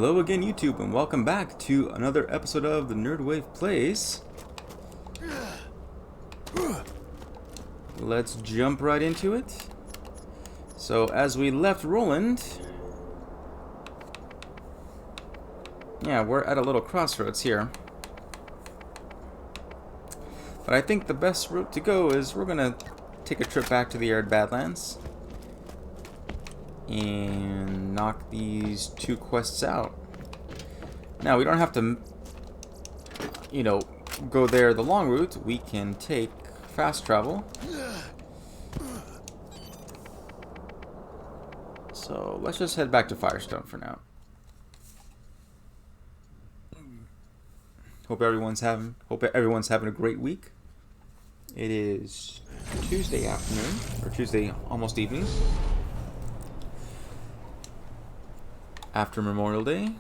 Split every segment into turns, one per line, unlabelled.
Hello again, YouTube, and welcome back to another episode of the Nerdwave Plays. Let's jump right into it. So, as we left Roland, yeah, we're at a little crossroads here. But I think the best route to go is we're gonna take a trip back to the Arid Badlands and knock these two quests out. Now, we don't have to, go there the long route. We can take fast travel. So let's just head back to Firestone for now. Hope everyone's having a great week. It is Tuesday afternoon, or Tuesday almost evening, after Memorial Day.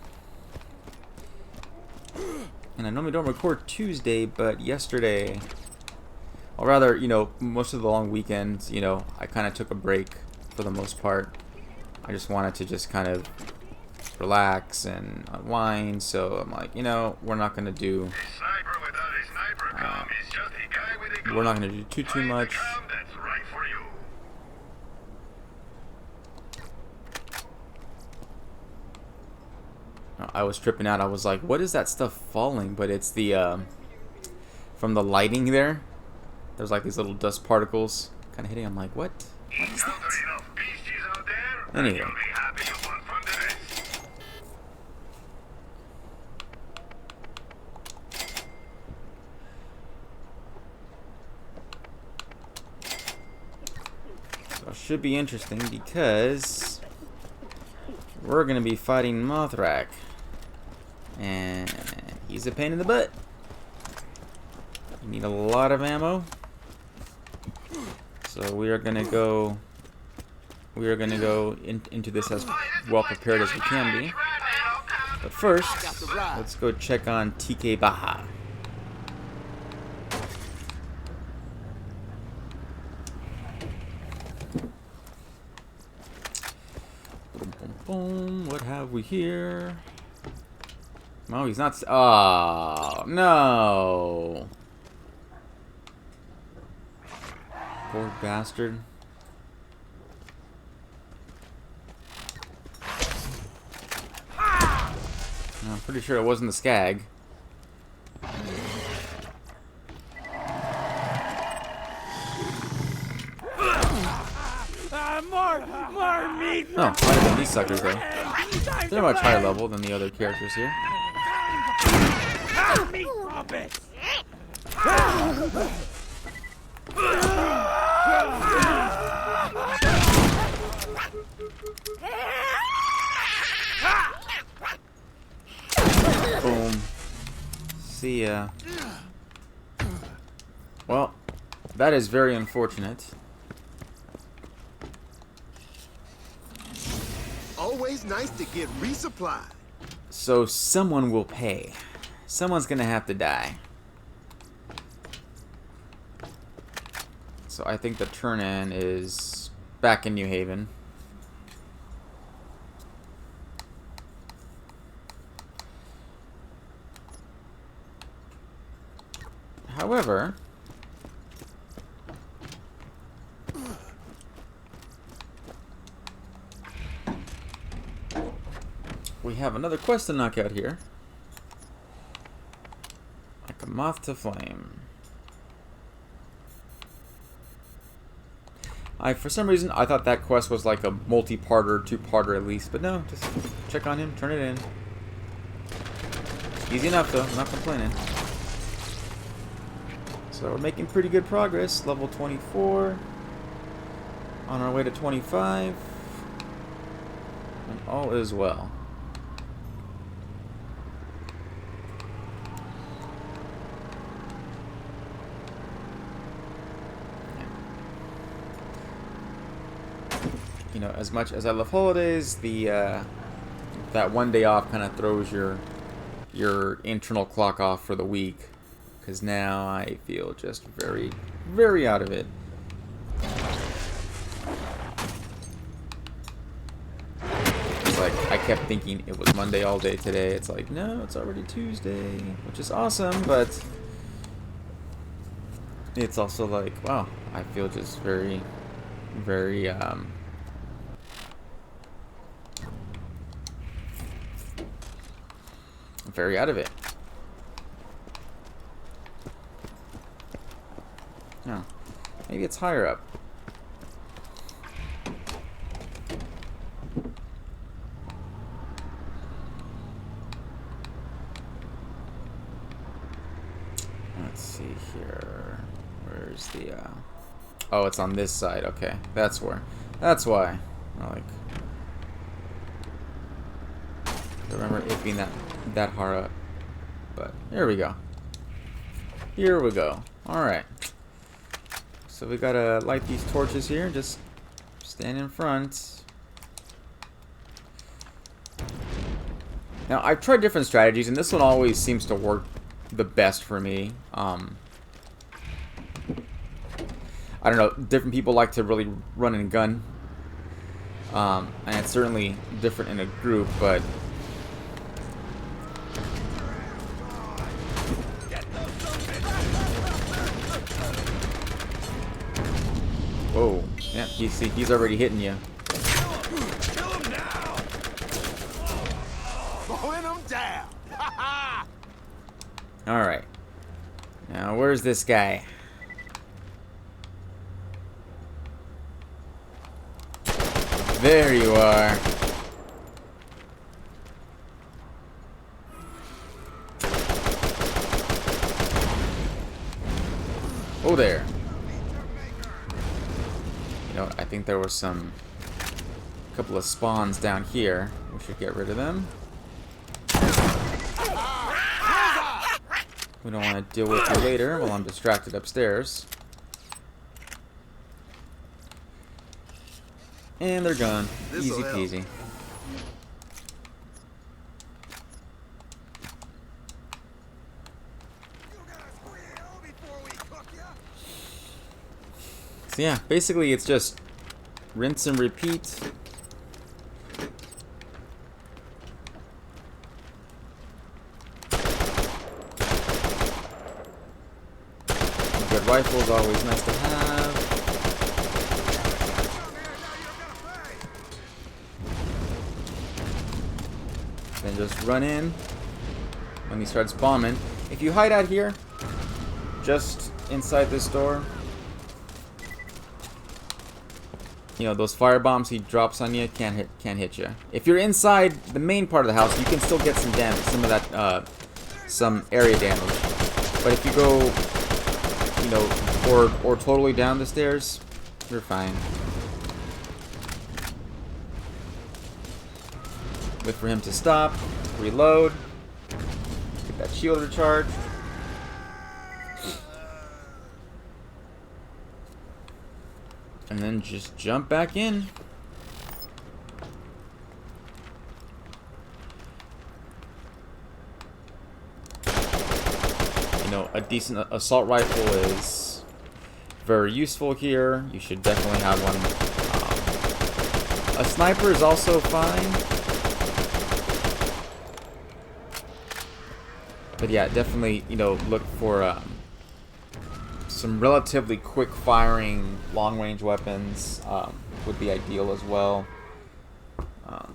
And I normally don't record Tuesday, but yesterday, or rather, most of the long weekends, I kind of took a break for the most part. I just wanted to just kind of relax and unwind, so I'm like, we're not going to do too much. I was tripping out. I was like, what is that stuff falling? But it's the from the lighting there. There's like these little dust particles kind of hitting. I'm like, what is that? Anyway. So it should be interesting because we're going to be fighting Mothrakk. And he's a pain in the butt. You need a lot of ammo. So we are gonna go into this as well prepared as we can be. But first, let's go check on TK Baha. Boom, boom, boom. What have we here? No, he's not. Oh, no. Poor bastard. I'm pretty sure it wasn't the Skag.
More meat.
Oh, might have been these suckers though. They're much higher level than the other characters here.
Meat puppets.
Boom. See ya. Well, that is very unfortunate.
Always nice to get resupplied.
So someone will pay. Someone's gonna have to die. So I think the turn-in is back in New Haven. However, we have another quest to knock out here. Like a moth to flame. For some reason, I thought that quest was like a multi-parter, two-parter at least, but no, just check on him, turn it in. Easy enough though, I'm not complaining. So we're making pretty good progress, level 24, on our way to 25, and all is well. As much as I love holidays, that one day off kind of throws your internal clock off for the week, because now I feel just very, very out of it. It's like I kept thinking it was Monday all day today. It's like, no, it's already Tuesday, which is awesome, but it's also like, wow, I feel just very, very, very out of it. No, maybe it's higher up. Let's see here. Where's the oh, it's on this side. Okay, that's where. That's why. Like, I remember it being that hard up. But here we go. Here we go. All right. So we gotta light these torches here. Just stand in front. Now I've tried different strategies, and this one always seems to work the best for me. I don't know. Different people like to really run and gun, and it's certainly different in a group, but. Whoa, yeah, he's already hitting you.
Kill him now. Blowing him down.
Alright. Now, where's this guy? There you are. Oh, there. You know, I think there was a couple of spawns down here. We should get rid of them. We don't want to deal with you later while I'm distracted upstairs. And they're gone. Easy peasy. So yeah, basically it's just rinse and repeat. Good rifle is always nice to have. Then just run in when he starts bombing. If you hide out here, just inside this door, you know, those fire bombs he drops on you can't hit you. If you're inside the main part of the house, you can still get some damage, some of that, some area damage. But if you go, you know, or totally down the stairs, you're fine. Wait for him to stop, reload, get that shield recharged. And then just jump back in. You know, a decent assault rifle is very useful here. You should definitely have one. A sniper is also fine. But yeah, definitely, you know, look for some relatively quick firing long range weapons would be ideal as well.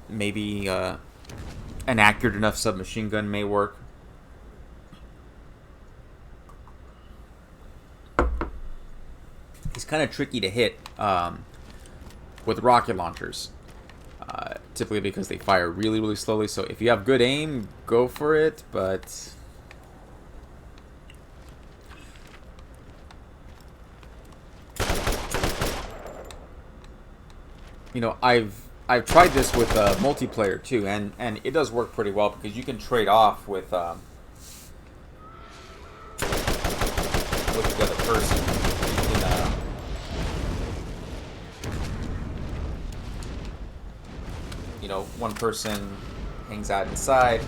Maybe an accurate enough submachine gun may work. It's kind of tricky to hit with rocket launchers, typically because they fire really, really slowly. So if you have good aim, go for it, but you know, I've tried this with multiplayer too, and it does work pretty well because you can trade off with the other person. You can, you know, one person hangs out inside,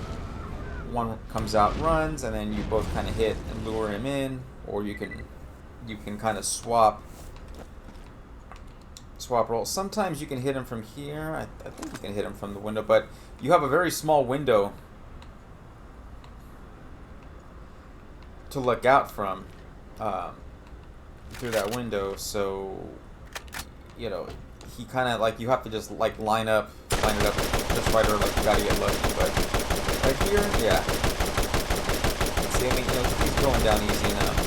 one comes out and runs, and then you both kind of hit and lure him in, or you can kind of swap swap roll. Sometimes you can hit him from here. I think you can hit him from the window, but you have a very small window to look out from through that window. So, you know, he kind of like, you have to just like line it up just right, or like you gotta get lucky. But right here, yeah. See, I mean, you know, he's going down easy enough.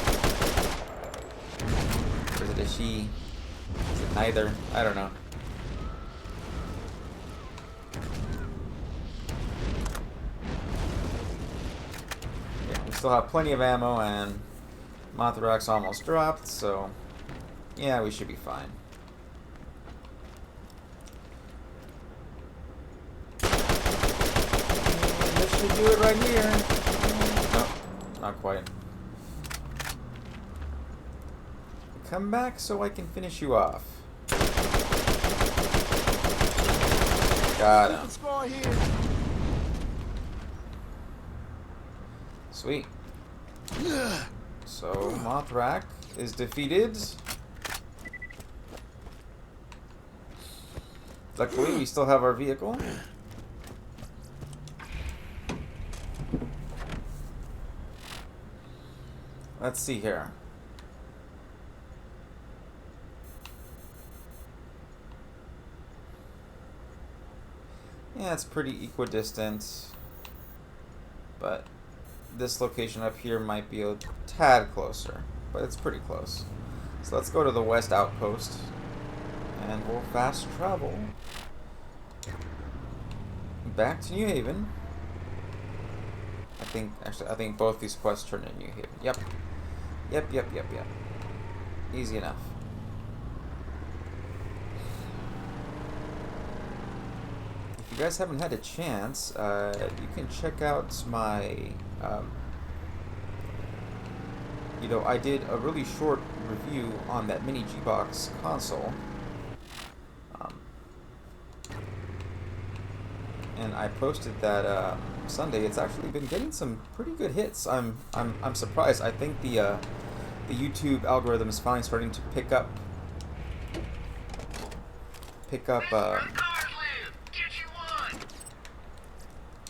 Or is it a she? Is it neither? I don't know. Yeah, we still have plenty of ammo, and Mothrack's almost dropped, so yeah, we should be fine. And this should do it right here. Nope, not quite. Come back so I can finish you off. Got him. Sweet. So, Mothrakk is defeated. Luckily, we still have our vehicle. Let's see here. Yeah, it's pretty equidistant, but this location up here might be a tad closer, but it's pretty close. So let's go to the west outpost, and we'll fast travel back to New Haven. I think both these quests turn in New Haven. Yep. Easy enough. If you guys haven't had a chance, you can check out my, you know, I did a really short review on that mini G-Box console, and I posted that Sunday. It's actually been getting some pretty good hits. I'm surprised. I think the YouTube algorithm is finally starting to pick up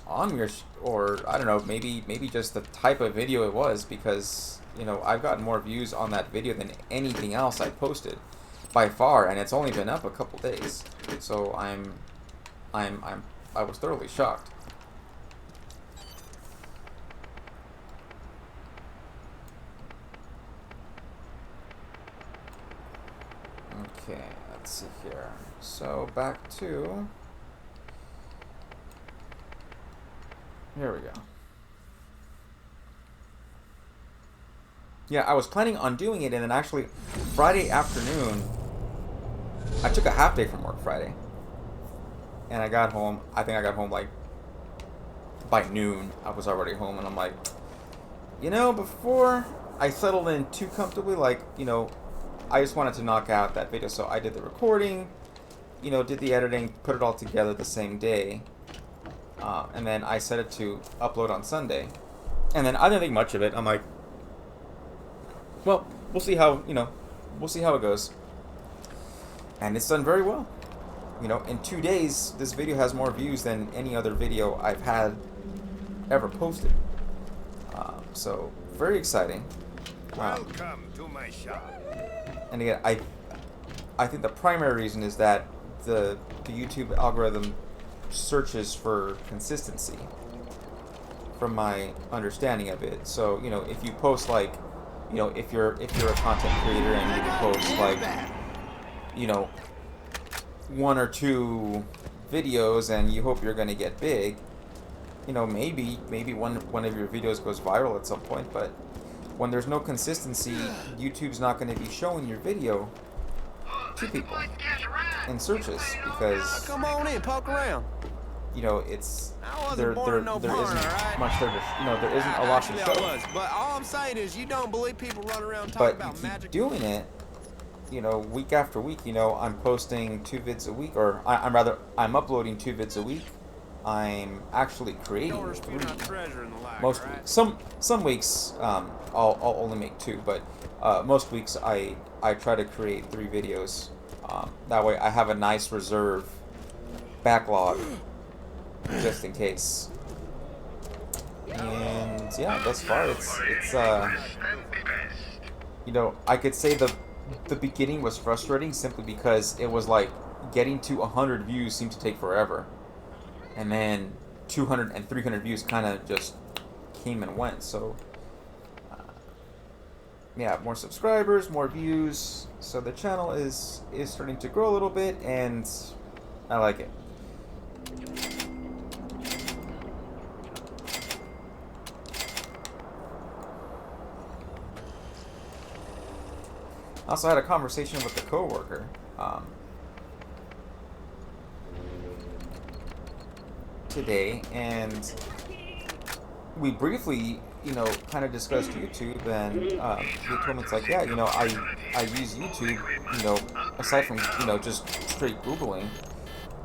on your, or I don't know, maybe just the type of video it was, because, you know, I've gotten more views on that video than anything else I posted by far, and it's only been up a couple days. So I was thoroughly shocked. Okay, let's see here. So back to, here we go. Yeah, I was planning on doing it, and then actually Friday afternoon, I took a half day from work Friday, and I got home, I think I got home like by noon. I was already home, and I'm like, you know, before I settled in too comfortably, like, you know, I just wanted to knock out that video. So I did the recording, you know, did the editing, put it all together the same day, and then I set it to upload on Sunday. And then I didn't think much of it. I'm like, well, we'll see how, you know, we'll see how it goes. And it's done very well. You know, in 2 days, this video has more views than any other video I've had ever posted. So, very exciting.
Welcome to my shop.
And again, I think the primary reason is that the YouTube algorithm searches for consistency, from my understanding of it. So, you know, if you post like, you know, if you're a content creator and you post like, you know, 1 or 2 videos and you hope you're going to get big, you know, maybe one of your videos goes viral at some point, but when there's no consistency, YouTube's not going to be showing your video to people in searches, because
Come on in, poke around.
you know, it's
there isn't
much there to, you know, there isn't a lot to show.
But all I'm saying is you don't believe people run around
But
talking
you
about
keep
magic.
doing it, you know, week after week. You know, I'm posting 2 vids a week, or I'm uploading 2 vids a week. I'm actually creating 3 most weeks. Some weeks I'll only make 2, but most weeks I try to create 3 videos That way I have a nice reserve backlog just in case. And yeah, thus far it's you know, I could say the beginning was frustrating simply because it was like getting to 100 views seemed to take forever. And then 200 and 300 views kind of just came and went. So yeah, more subscribers, more views. So the channel is starting to grow a little bit, and I like it. I also had a conversation with a coworker. Today, and we briefly, you know, kind of discussed YouTube, and he told me, it's like, yeah, you know, I use YouTube, you know, aside from, you know, just straight Googling,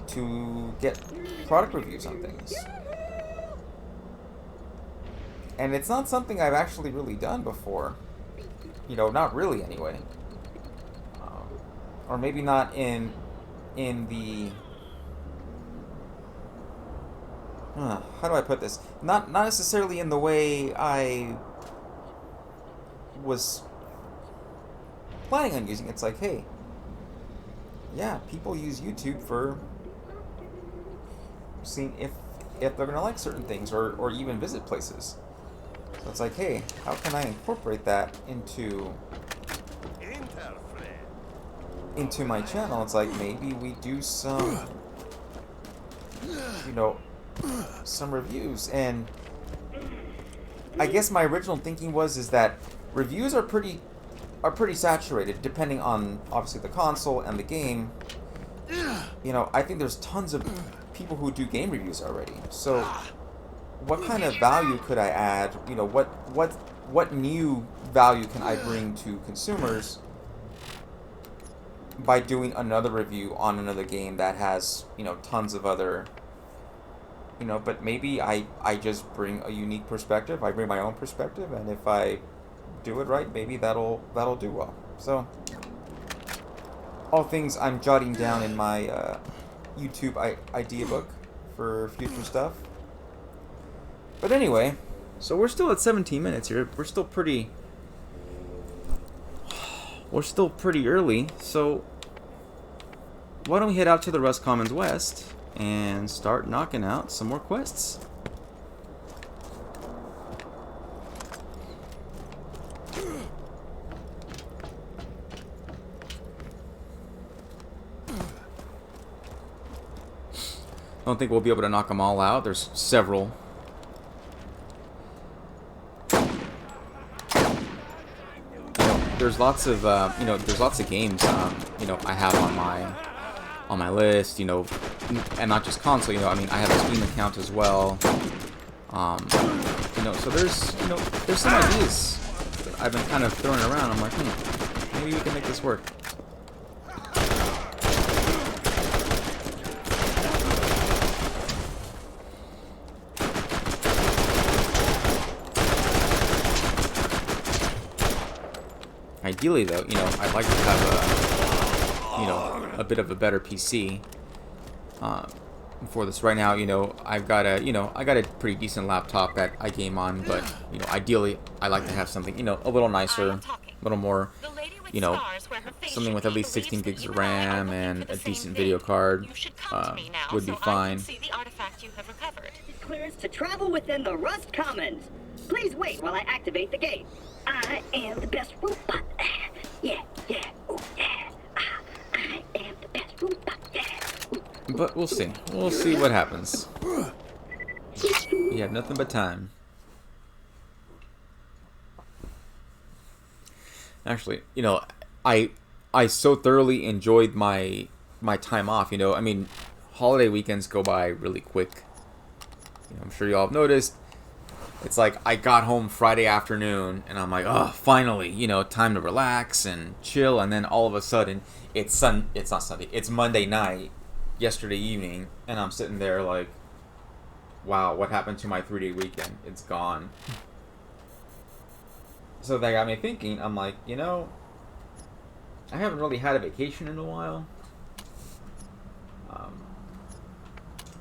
to get product reviews on things. And it's not something I've actually really done before. You know, not really anyway. Or maybe not in the... how do I put this? Not necessarily in the way I was planning on using it. It's like, hey, yeah, people use YouTube for seeing if they're gonna like certain things, or even visit places. So it's like, hey, how can I incorporate that into my channel? It's like, maybe we do some, you know, some reviews. And I guess my original thinking is that reviews are pretty saturated, depending on obviously the console and the game. You know, I think there's tons of people who do game reviews already. So what kind of value could I add? You know, what new value can I bring to consumers by doing another review on another game that has, you know, tons of other, you know, but maybe I just bring a unique perspective. I bring my own perspective, and if I do it right, maybe that'll do well. So all things I'm jotting down in my YouTube idea book for future stuff. But anyway, so we're still at 17 minutes here. We're still pretty early. So why don't we head out to the Rust Commons West and start knocking out some more quests. I don't think we'll be able to knock them all out. There's several. There's lots of there's lots of games I have on my list, and not just console. I mean, I have a Steam account as well. So there's some ideas that I've been kind of throwing around. I'm like, maybe we can make this work. Ideally, though, I'd like to have a bit of a better PC for this. Right now, I've got a pretty decent laptop that I game on, but ideally, I like to have something a little nicer, a little more, something with at least 16 gigs of RAM and a decent video card would be fine.
Clearance to travel within the Rust Commons. Please wait while I activate the gate. I am the best robot. Yeah, oh yeah. I am the best robot. Yeah.
But we'll see. We'll see what happens. We have nothing but time. Actually, I so thoroughly enjoyed my time off. I mean, holiday weekends go by really quick. I'm sure you all have noticed. It's like I got home Friday afternoon and I'm like, oh, finally, time to relax and chill. And then all of a sudden, it's not Sunday. It's Monday night, yesterday evening, and I'm sitting there like, wow, what happened to my 3-day weekend? It's gone. So that got me thinking. I'm like, I haven't really had a vacation in a while.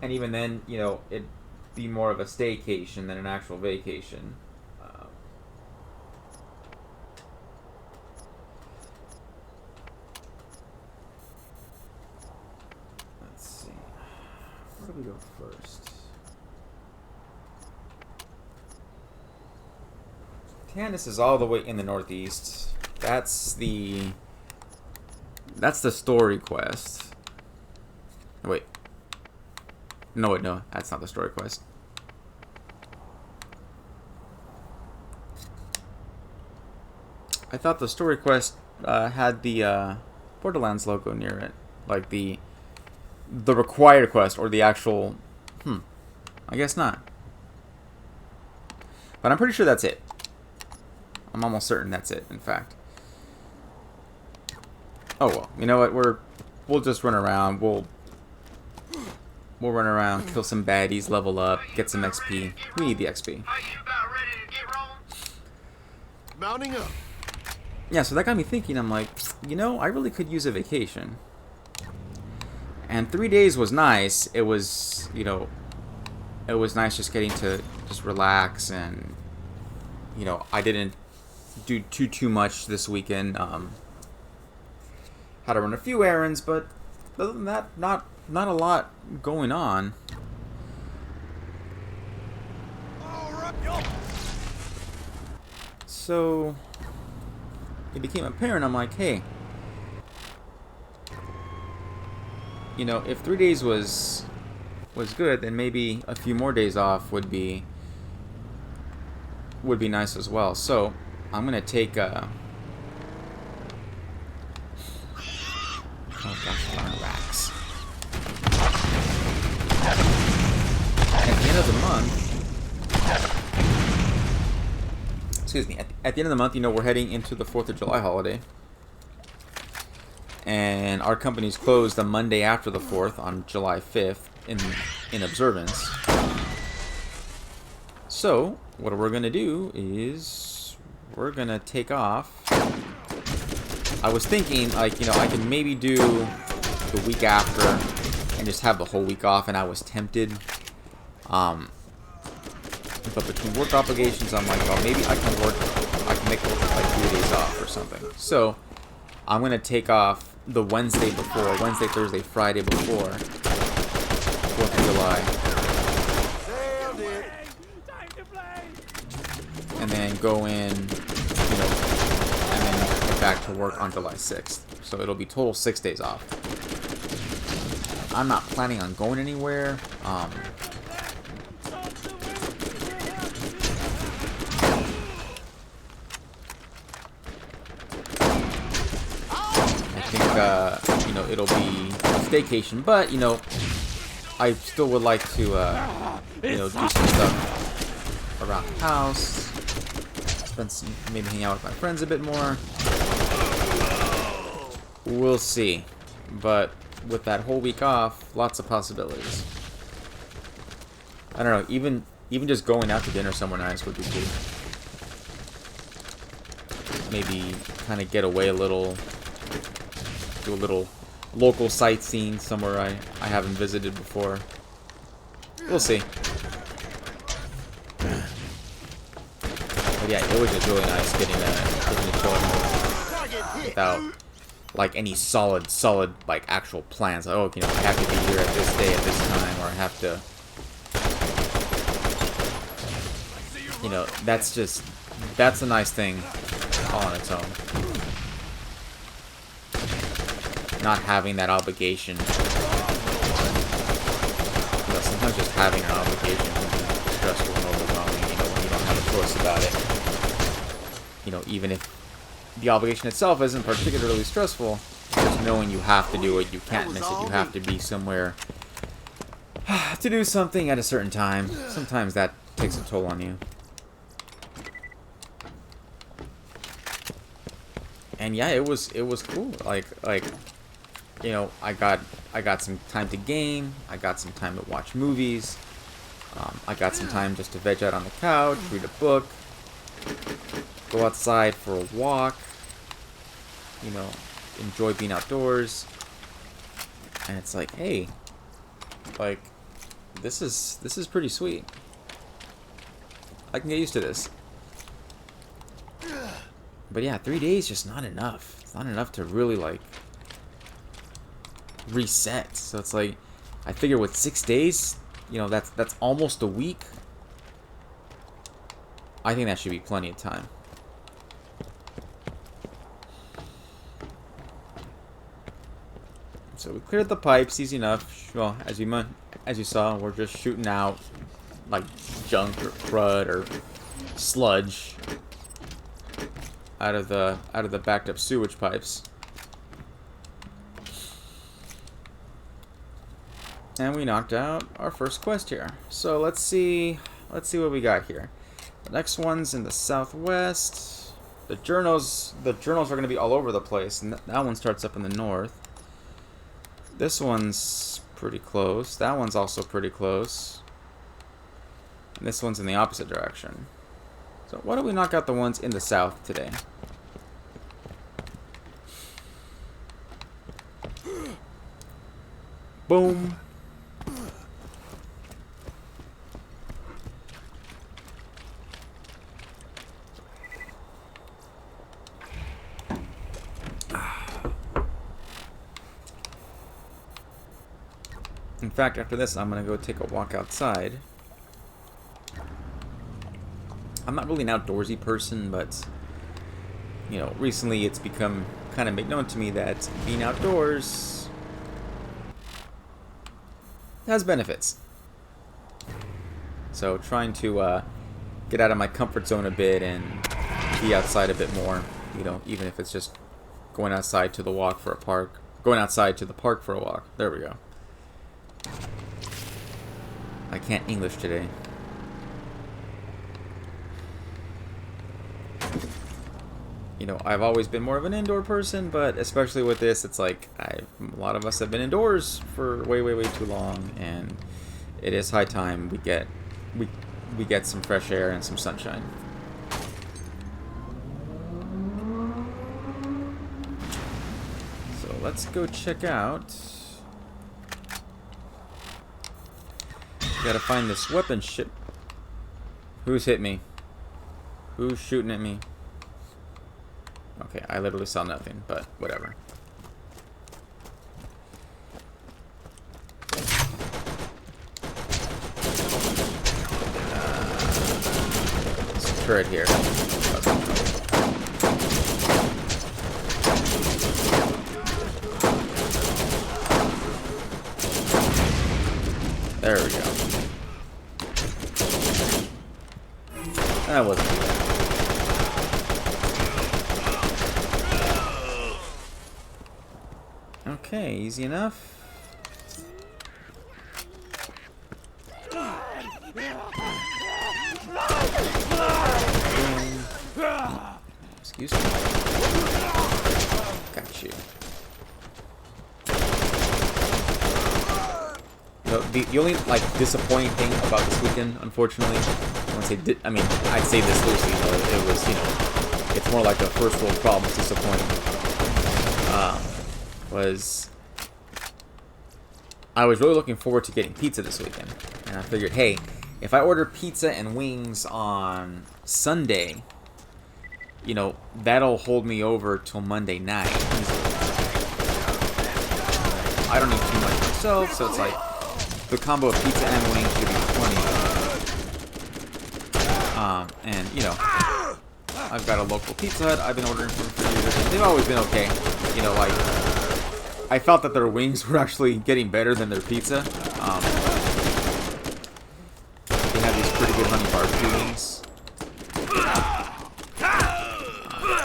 And even then, you know, it'd be more of a staycation than an actual vacation. Let's see. Where do we go first? Tannis is all the way in the northeast. That's the story quest. Wait. No, that's not the story quest. I thought the story quest had the Borderlands logo near it, like the required quest or the actual. I guess not. But I'm pretty sure that's it. I'm almost certain that's it. In fact. Oh well, you know what? We'll just run around. We'll run around, kill some baddies, level up, get some XP. We need the XP.
Mounting up.
Yeah, so that got me thinking. I'm like, you know, I really could use a vacation. And 3 days was nice. It was, you know, it was nice just getting to just relax, and you know, I didn't do too much this weekend. Had to run a few errands, but other than that, not a lot going on. So it became apparent. I'm like, hey, you know, if 3 days was good, then maybe a few more days off would be nice as well. So I'm gonna take oh gosh, darn racks. At the end of the month, excuse me, at the end of the month, you know, we're heading into the 4th of July holiday. And our company's closed the Monday after the 4th on July 5th in observance. So, what we're going to do is we're going to take off. I was thinking, like, you know, I can maybe do the week after and just have the whole week off, and I was tempted. But between work obligations, I'm like, well, maybe I can make it like 3 days off or something. So, I'm going to take off the Wednesday, Thursday, Friday before 4th of July. And then go in, you know, and then get back to work on July 6th. So it'll be total 6 days off. I'm not planning on going anywhere. You know, it'll be a staycation, but you know, I still would like to, you know, do some stuff around the house, maybe hang out with my friends a bit more. We'll see, but with that whole week off, lots of possibilities. I don't know, even just going out to dinner somewhere nice would be cool. Maybe kind of get away a little. Do a little local sightseeing somewhere I haven't visited before. We'll see. But yeah, it was just really nice getting to chill without like any solid like actual plans. Like, oh, you know, I have to be here at this day at this time, or I have to, you know, that's a nice thing all on its own. Not having that obligation. You know, sometimes just having an obligation can be stressful and overwhelming, you know, when you don't have a choice about it. You know, even if the obligation itself isn't particularly stressful, just knowing you have to do it, you can't miss it, you have to be somewhere to do something at a certain time. Sometimes that takes a toll on you. And yeah, it was cool. Like you know, I got some time to game. I got some time to watch movies. I got some time just to veg out on the couch, read a book, go outside for a walk. You know, enjoy being outdoors. And it's like, hey, like, this is pretty sweet. I can get used to this. But yeah, 3 days just not enough. It's not enough to really like reset. So it's like, I figure with 6 days, you know, that's almost a week. I think that should be plenty of time. So we cleared the pipes, easy enough. Well, as you saw, we're just shooting out like junk or crud or sludge out of the backed up sewage pipes. And we knocked out our first quest here. So let's see what we got here. The next one's in the southwest. The journals are going to be all over the place, and that one starts up in the north. This one's pretty close. That one's also pretty close. And this one's in the opposite direction. So why don't we knock out the ones in the south today? Boom. In fact, after this, I'm going to go take a walk outside. I'm not really an outdoorsy person, but, you know, recently it's become kind of made known to me that being outdoors has benefits. So trying to get out of my comfort zone a bit and be outside a bit more, you know, even if it's just going outside to the walk for a park. Going outside to the park for a walk. There we go. I can't English today. You know, I've always been more of an indoor person, but especially with this, it's like a lot of us have been indoors for way too long, and it is high time we get some fresh air and some sunshine. So let's go check out. Gotta find this weapon ship. Who's hit me? Who's shooting at me? Okay, I literally saw nothing, but whatever. There's a turret here. There we go. That wasn't too bad. Okay, easy enough. Excuse me. Got you. No, the only like disappointing thing about this weekend, unfortunately, I mean, I'd say this loosely, but it was, you know, it's more like a first world problem. It's disappointing. Was I was really looking forward to getting pizza this weekend, and I figured, hey, if I order pizza and wings on Sunday, you know, that'll hold me over till Monday night. I don't need too much myself, so it's like the combo of pizza and wings should be plenty. And you know, I've got a local Pizza Hut I've been ordering from for years, and they've always been okay. You know, like, I felt that their wings were actually getting better than their pizza. They have these pretty good honey barbecue wings.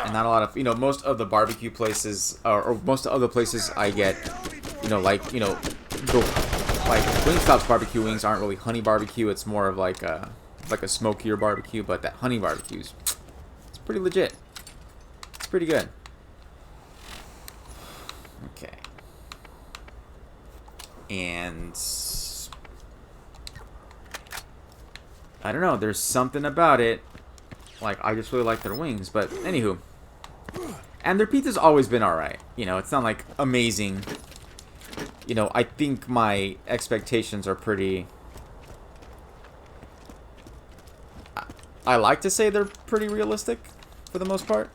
And not a lot of, you know, most of the barbecue places, or most of the places I get, you know, like, you know, like Wingstop's barbecue wings aren't really honey barbecue. It's more of like a smokier barbecue, but that honey barbecue's, it's pretty legit. It's pretty good. Okay. And I don't know, there's something about it. Like, I just really like their wings. But anywho, And their pizza's always been alright. You know, it's not like amazing. You know, I think my expectations are pretty... I like to say they're pretty realistic for the most part.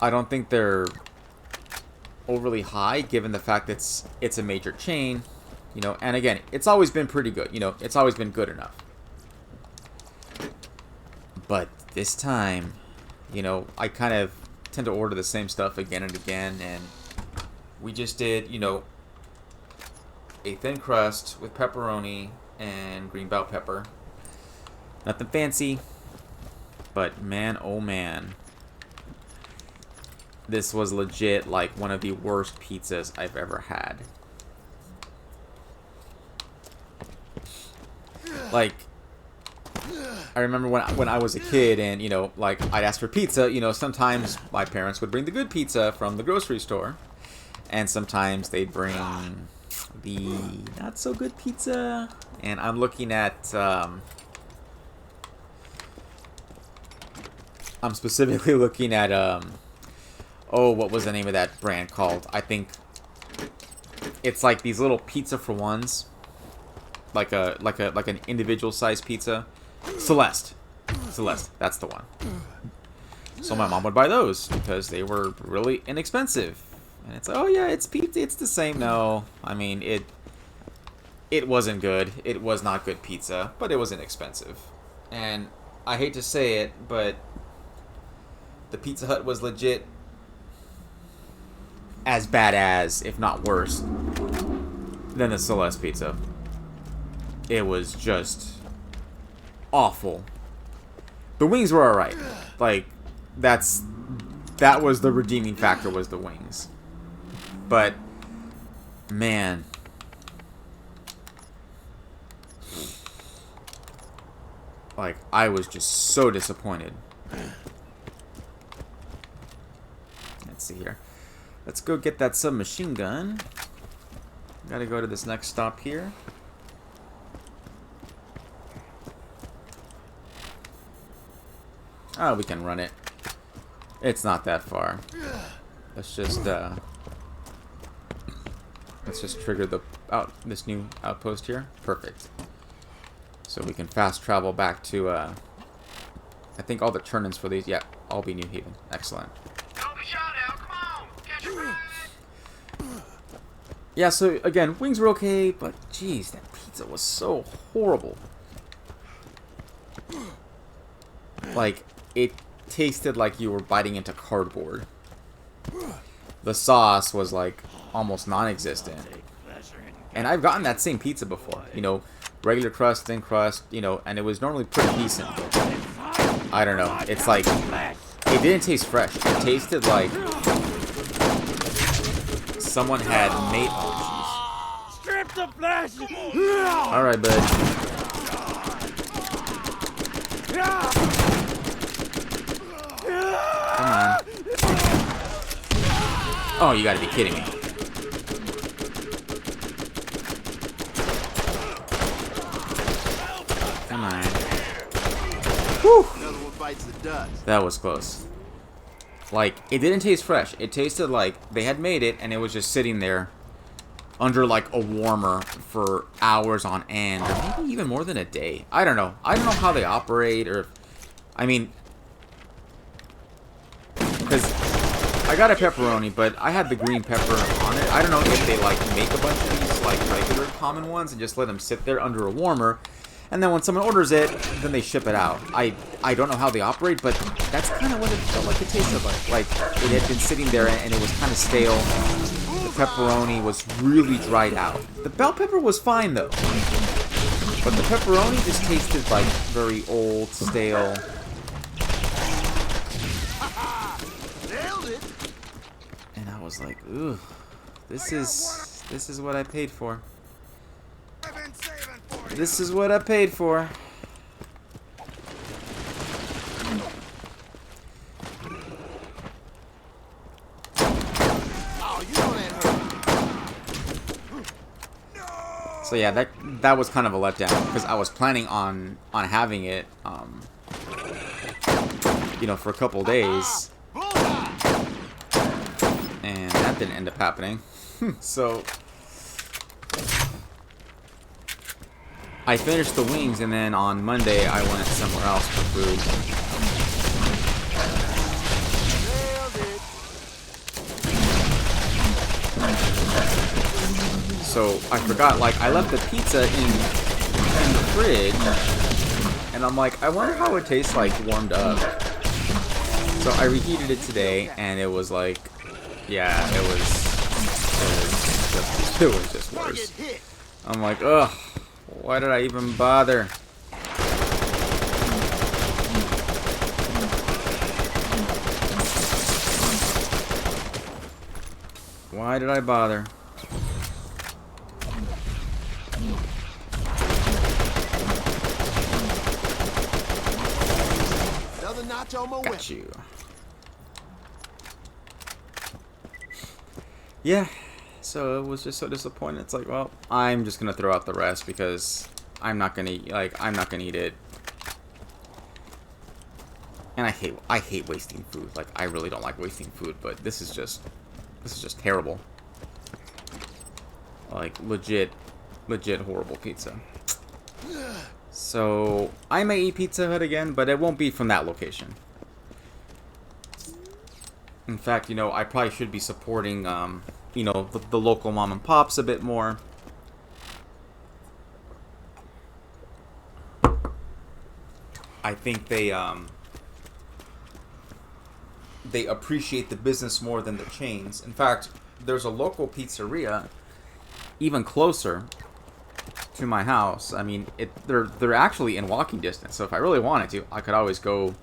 I don't think they're overly high given the fact that it's a major chain. You know, and again, it's always been pretty good. You know, it's always been good enough. But this time, you know, I kind of tend to order the same stuff again and again. And we just did, you know, a thin crust with pepperoni and green bell pepper. Nothing fancy. But man, oh man. This was legit like one of the worst pizzas I've ever had. Like, I remember when I was a kid and, you know, like, I'd ask for pizza, you know, sometimes my parents would bring the good pizza from the grocery store. And sometimes they'd bring the not-so-good pizza. And I'm looking at, I'm specifically looking at, oh, what was the name of that brand called? I think it's like these little pizza for ones. Like an individual sized pizza. Celeste, that's the one. So my mom would buy those because they were really inexpensive. And it's like, oh yeah, it's pizza, it's the same. No, I mean it wasn't good. It was not good pizza, but it was inexpensive. And I hate to say it, but the Pizza Hut was legit as bad as, if not worse, than the Celeste pizza. It was just awful. The wings were alright. Like, that was the redeeming factor, was the wings. But, man. Like, I was just so disappointed. Let's see here. Let's go get that submachine gun. Gotta go to this next stop here. Oh, we can run it. It's not that far. Let's just trigger this new outpost here. Perfect. So we can fast travel back to I think all the turn-ins for these, yeah, all be New Haven. Excellent.
Don't be shot out. Come on. Catch your breath.
Yeah, so again, wings were okay, but geez, that pizza was so horrible. Like, it tasted like you were biting into cardboard. The sauce was like almost non-existent. And I've gotten that same pizza before. You know, regular crust, thin crust, you know, and it was normally pretty decent. I don't know. It's like, it didn't taste fresh. It tasted like someone had made... Oh, jeez.
Strip the flesh.
Alright, bud. Come on. Oh, you gotta be kidding me. Come on. Whew.
Another one bites the dust.
That was close. Like, it didn't taste fresh. It tasted like they had made it and it was just sitting there under like a warmer for hours on end, or maybe even more than a day. I don't know. I don't know how they operate, or, I mean, because I got a pepperoni, but I had the green pepper on it. I don't know if they like make a bunch of these like regular common ones and just let them sit there under a warmer, and then when someone orders it, then they ship it out. I don't know how they operate, but that's kind of what it felt like it tasted like. Like, it had been sitting there and it was kind of stale. The pepperoni was really dried out. The bell pepper was fine though, but the pepperoni just tasted like very old, stale.
Nailed it.
And I was like, ooh, this is what I paid for.
I've been saving for you.
This is what I paid for.
Oh, you know that hurt.
So yeah, that was kind of a letdown because I was planning on having it, you know, for a couple days,
Bullseye!
and that didn't end up happening. So I finished the wings, and then on Monday I went somewhere else for food.
Nailed it.
So I forgot, like, I left the pizza in the fridge, and I'm like, I wonder how it tastes like warmed up. So I reheated it today, and it was like, yeah, it was just worse.
Target hit.
I'm like, ugh, why did I even bother? Why did I bother?
Another notch on my
Got
weapon.
you. Yeah, so it was just so disappointing. It's like, well, I'm just gonna throw out the rest because I'm not gonna eat it. And I hate wasting food. Like, I really don't like wasting food, but this is just terrible. Like, legit horrible pizza. So I may eat Pizza Hut again, but it won't be from that location. In fact, you know, I probably should be supporting, you know, the local mom and pops a bit more. I think they appreciate the business more than the chains. In fact, there's a local pizzeria even closer to my house. I mean, they're actually in walking distance. So if I really wanted to, I could always go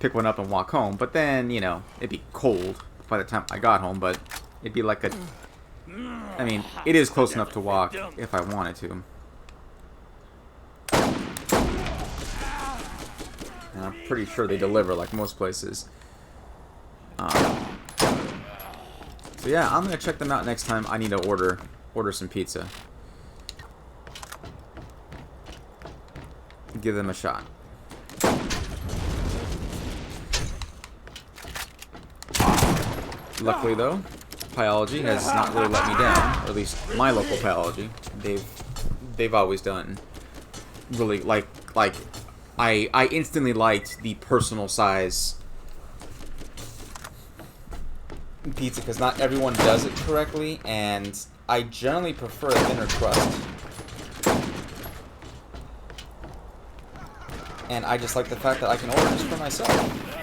pick one up and walk home. But then, you know, it'd be cold by the time I got home. But it'd be like I mean, it is close enough to walk if I wanted to. And I'm pretty sure they deliver like most places. So yeah, I'm gonna check them out next time I need to order some pizza. Give them a shot. Luckily though, Pyology has not really let me down, or at least my local Pyology. They've always done really like I instantly liked the personal size pizza because not everyone does it correctly, and I generally prefer a thinner crust. And I just like the fact that I can order this for myself.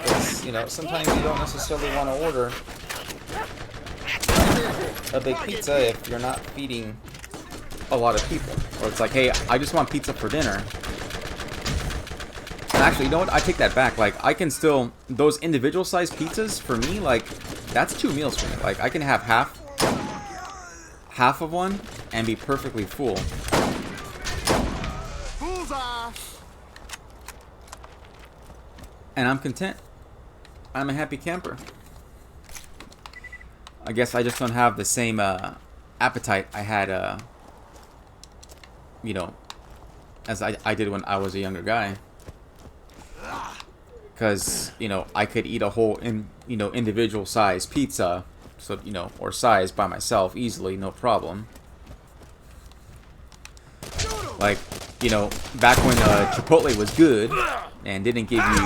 Because, you know, sometimes you don't necessarily want to order a big pizza if you're not feeding a lot of people. Or it's like, hey, I just want pizza for dinner. And actually, you know what? I take that back. Like, I can still... Those individual sized pizzas, for me, like, that's 2 meals for me. Like, I can have half of one and be perfectly full.
Bullseye!
And I'm content. I'm a happy camper. I guess I just don't have the same appetite I had, you know, as I did when I was a younger guy. Because, you know, I could eat a whole, individual size pizza, so, you know, or size by myself easily, no problem. Like, you know, back when Chipotle was good and didn't give you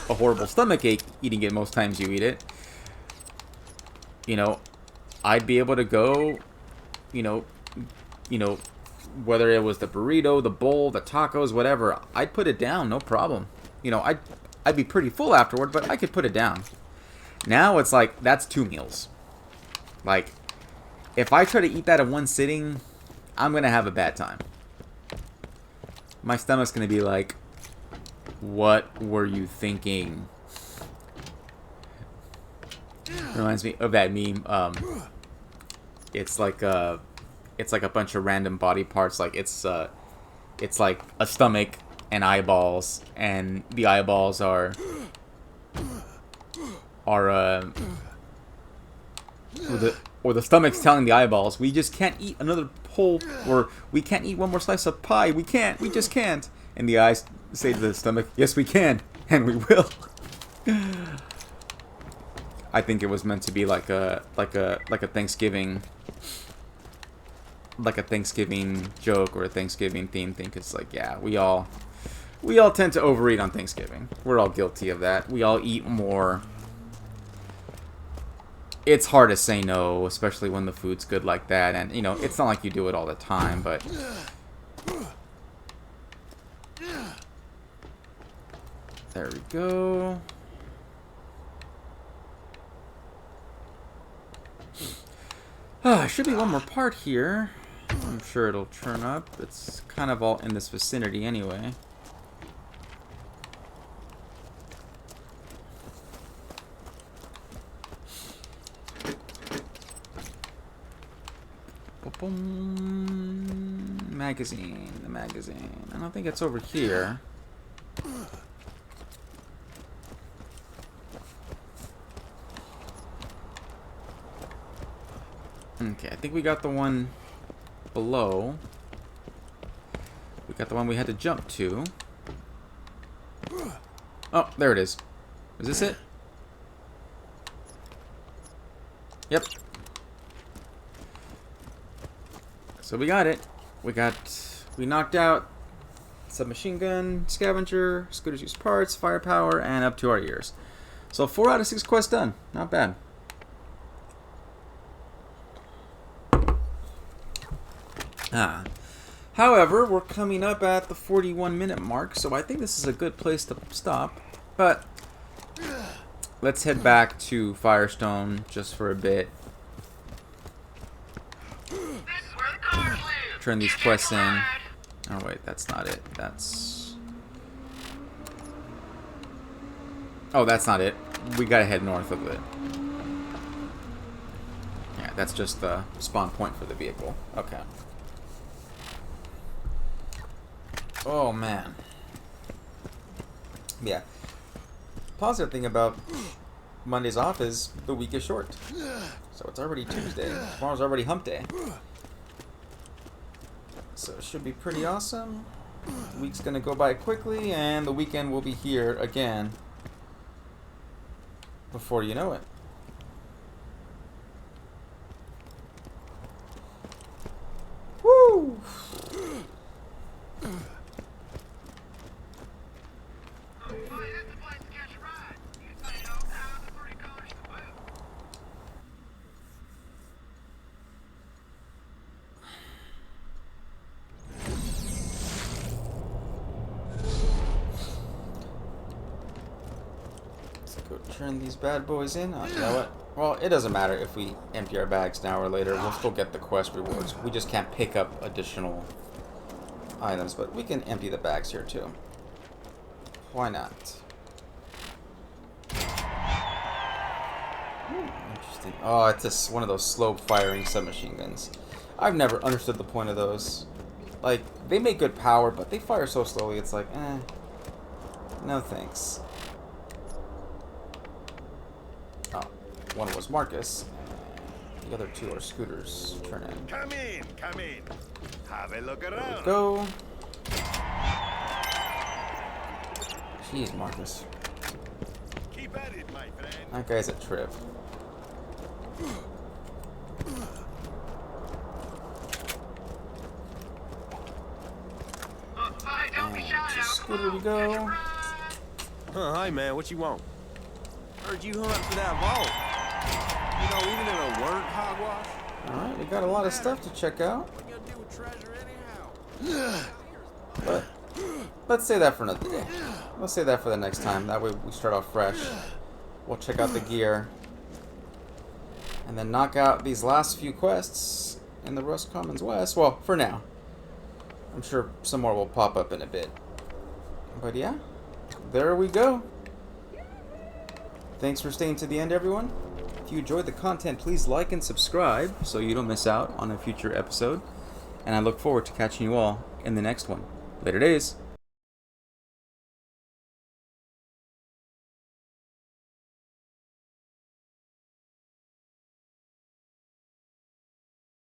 a horrible stomach ache eating it most times you eat it, you know, I'd be able to go, you know, whether it was the burrito, the bowl, the tacos, whatever, I'd put it down, no problem. You know, I'd be pretty full afterward, but I could put it down. Now it's like, that's 2 meals. Like, if I try to eat that in one sitting, I'm going to have a bad time. My stomach's going to be like, what were you thinking? Reminds me of that meme. It's like a bunch of random body parts. Like it's like a stomach and eyeballs, and the eyeballs are or the stomach's telling the eyeballs, we just can't eat another whole, or we can't eat one more slice of pie. We just can't. And the eyes say to the stomach, yes, we can. And we will. I think it was meant to be like a Thanksgiving joke or a Thanksgiving theme thing. Cause like, yeah, we all tend to overeat on Thanksgiving. We're all guilty of that. We all eat more. It's hard to say no, especially when the food's good like that. And you know, it's not like you do it all the time, but there we go. Should be one more part here. I'm sure it'll turn up. It's kind of all in this vicinity anyway. Magazine, the magazine. I don't think it's over here. Okay, I think we got the one below. We got the one we had to jump to. Oh, there it is. Is this it? Yep. So we got it. We knocked out submachine gun, scavenger, scooters use parts, firepower, and up to our ears. So 4 out of 6 quests done. Not bad. However, we're coming up at the 41-minute mark, so I think this is a good place to stop. But let's head back to Firestone just for a bit.
This is where the cars live.
Turn these quests in. Oh wait, that's not it. Oh, that's not it. We gotta head north of it. Yeah, that's just the spawn point for the vehicle. Okay. Oh man. Yeah. Positive thing about Mondays off is the week is short. So it's already Tuesday. Tomorrow's already hump day. So it should be pretty awesome. The week's gonna go by quickly and the weekend will be here again before you know it. Woo! Go turn these bad boys in. Oh, you know what? Well, it doesn't matter if we empty our bags now or later. We'll still get the quest rewards. We just can't pick up additional items, but we can empty the bags here too. Why not? Interesting. Oh, it's just one of those slow-firing submachine guns. I've never understood the point of those. Like, they make good power, but they fire so slowly, it's like, no thanks. Oh, one was Marcus. The other two are scooters. Turn in.
Come in, come in. Have a look
There
around.
we go. Jeez, Marcus.
Keep at it, my friend.
That guy's a trip. To scooter we go.
Huh, hi man, what you want? Heard you hung up for that vault. You know, even in a word hogwash.
Alright, we got a lot of stuff to check out.
What you gonna do with treasure anyhow?
But let's say that for another day. Let's say that for the next time. That way we start off fresh. We'll check out the gear. And then knock out these last few quests in the Rust Commons West. Well, for now. I'm sure some more will pop up in a bit. But yeah, there we go. Thanks for staying to the end, everyone. If you enjoyed the content, please like and subscribe so you don't miss out on a future episode. And I look forward to catching you all in the next one. Later days.